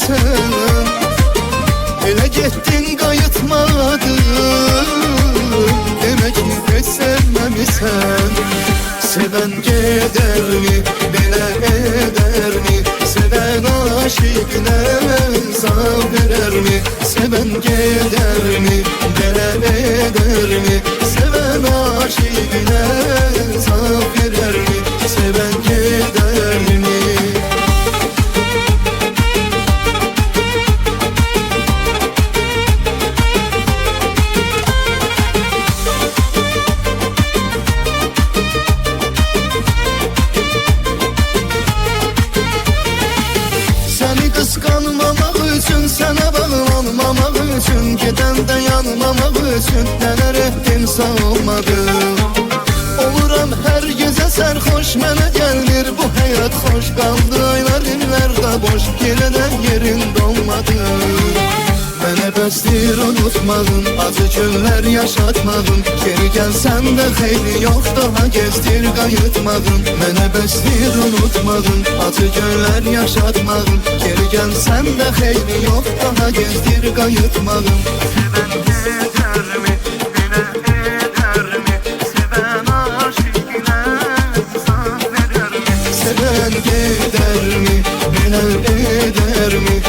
sevməmisən. Elə getdin qayıtmadın, demək ki heç sevməmisən. Sevən gedərmi, belə edərmi? Sevən aşiqinə sağ verərmi? Sevən gedərmi, belə edərmi? Sevən aşiqinə sağ verərmi? Sevən gedərmi? Qısqanmamaq üçün, sənə bağlanmamaq üçün, gedəndə yanmamaq üçün nələr etdim savmadım. Oluram hər gecə sərxoş, mənə gəlmir bu həyat xoş. Qaldı aylar, illər də boş, yenə də yerin dolmadı. Mənə bəsdir unutmağın, acı günlər yaşatmağın. Geri gəlsən də xeyri yox, daha gezdir qayıtmağın. Mənə bəsdir unutmağın, acı günlər yaşatmağın. Geri gəlsən də xeyri yox, daha gezdir qayıtmağın. Sevən gedərmi, belə edərmi? Sevən aşiqinə sağ verərmi? Sevən gedərmi, belə edərmi?